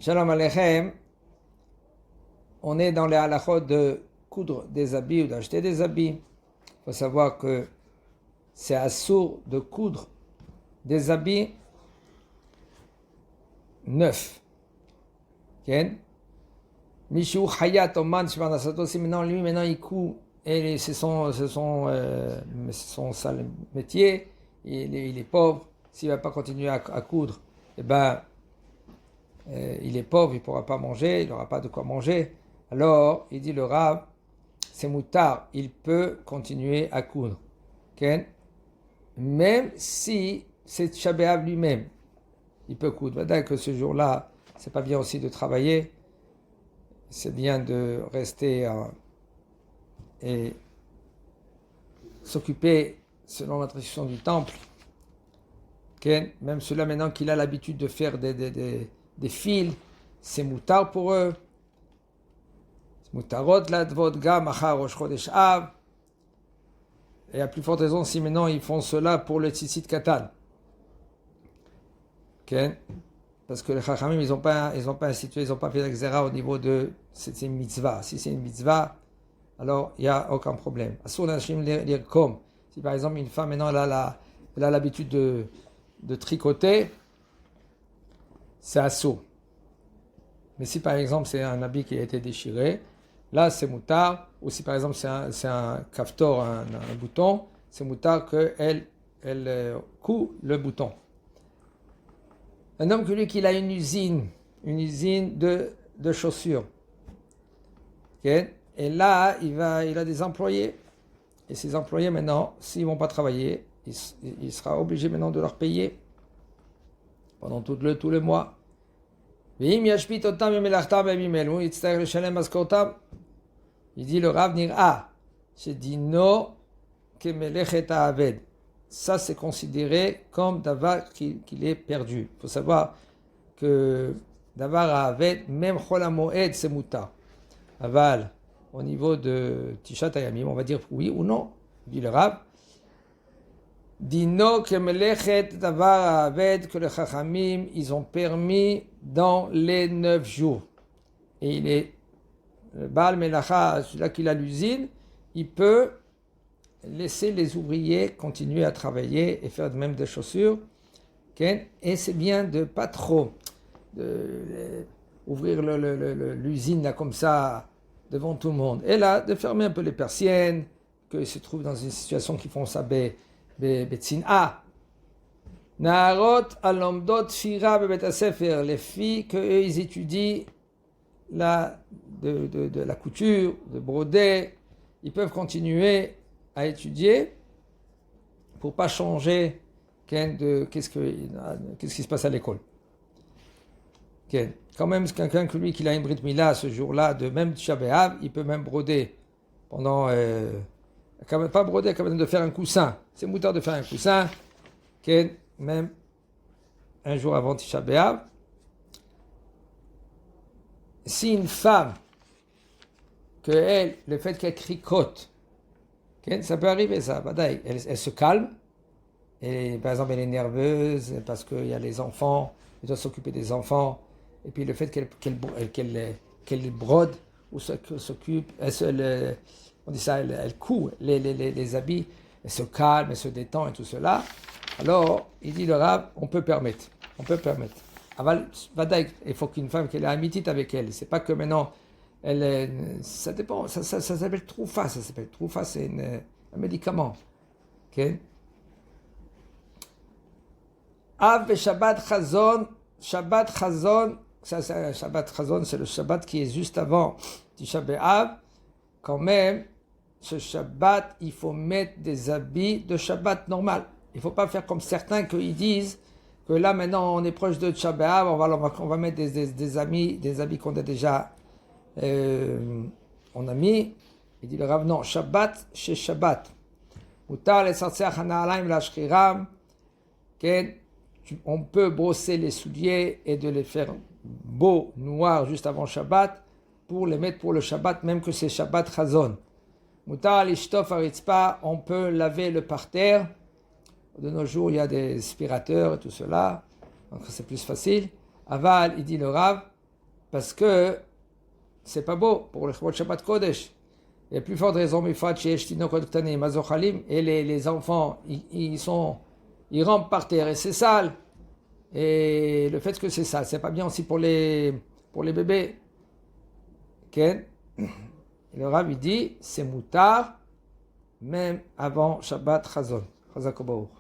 Shalom Aleichem, on est dans les halachot de coudre des habits ou d'acheter des habits. Il faut savoir que c'est assourd de coudre des habits neufs. Okay? Mishu Hayat Oman Shvanasato, si maintenant il coud et c'est son sale métier, il est pauvre, s'il ne va pas continuer à coudre, eh ben, il est pauvre, il ne pourra pas manger, il n'aura pas de quoi manger. Alors, il dit le Rav, c'est moutard, il peut continuer à coudre. Okay? Même si c'est Shabbat lui-même, il peut coudre. Peut-être que ce jour-là, c'est pas bien aussi de travailler, c'est bien de rester et s'occuper selon l'instruction du temple. Okay? Même ceux-là, maintenant qu'il a l'habitude de faire des fils, c'est moutard pour eux. Moutarot ladvot ga machar rosh chodesh av. Et à plus forte raison, si maintenant ils font cela pour le tzitzit katan. Okay? Parce que les chachamim, ils n'ont pas institué, ils n'ont pas fait l'exéra au niveau de c'est une mitzvah. Si c'est une mitzvah, alors il n'y a aucun problème. Asur nashim lirkom. Si par exemple une femme maintenant elle a l'habitude de tricoter, c'est assour. Mais si par exemple c'est un habit qui a été déchiré, là c'est moutard. Ou si par exemple c'est un kaftor, un bouton, c'est moutard qu'elle coud le bouton. Un homme que lui qu'il a une usine de chaussures. Okay? Et là il a des employés. Et ces employés maintenant, s'ils ne vont pas travailler, il sera obligé maintenant de leur payer pendant tout le mois. Il dit le Rav Nira, j'ai dit no kemelechet ha'aved. Ça c'est considéré comme davar qu'il est perdu. Il faut savoir que davar ha'aved, même chol ha'moed c'est mutar. Aval, au niveau de Tishat Hayamim, on va dire oui ou non. Dit le Rav. Dino kemelechet davar ha'aved, que les chachamim ils ont permis dans les 9 jours. Et il est le Baal Melacha, celui-là qui a l'usine, il peut laisser les ouvriers continuer à travailler et faire même des chaussures. Okay? Et c'est bien de pas trop ouvrir l'usine là comme ça devant tout le monde. Et là, de fermer un peu les persiennes, qu'ils se trouvent dans une situation qui font ça betzina. Naharot alomdot fira bebet hasefer, les filles qu'eux ils étudient de la couture, de broder, ils peuvent continuer à étudier pour pas changer qu'est-ce qui se passe à l'école. Okay. Quand même, quelqu'un que lui qui a une brit mila ce jour-là, de même Shabbat, il peut même broder pendant, quand même pas broder, quand même de faire un coussin. C'est moutard de faire un coussin, okay. Même un jour avant Tisha B'Av. Si une femme, le fait qu'elle cricote, okay, ça peut arriver ça, elle se calme, et par exemple elle est nerveuse parce qu'il y a les enfants, elle doit s'occuper des enfants, et puis le fait qu'elle brode ou s'occupe, on dit ça, elle coud les habits, elle se calme, elle se détend et tout cela, alors il dit le Rav, on peut permettre. Il faut qu'une femme qu'elle ait amitié avec elle. C'est pas que maintenant, ça dépend. Ça s'appelle troufa. Troufa, c'est un médicament. Ok. Av Shabbat Chazon. Shabbat Chazon, Shabbat Chazon, c'est le Shabbat qui est juste avant Tisha B'Av. Quand même, ce Shabbat, il faut mettre des habits de Shabbat normal. Il ne faut pas faire comme certains qui disent que là maintenant on est proche de Shabbat, on va mettre des habits qu'on a déjà on a mis. Il dit le Rav, non, Shabbat chez Shabbat. Mutar le sartseach hana'alaim lashchiram. On peut brosser les souliers et de les faire beaux, noirs juste avant Shabbat pour les mettre pour le Shabbat, même que c'est Shabbat Chazon. Mutar lishtof haritzpa, on peut laver le parterre. De nos jours, il y a des aspirateurs et tout cela, donc c'est plus facile. Aval, il dit le Rav, parce que c'est pas beau pour le Shabbat Kodesh. Les plus fortes raisons, et les enfants, ils rampent par terre et c'est sale. Et le fait que c'est sale, c'est pas bien aussi pour les bébés. Okay? Et le Rav, il dit, c'est moutard, même avant Shabbat Chazon. Chazak Obaour.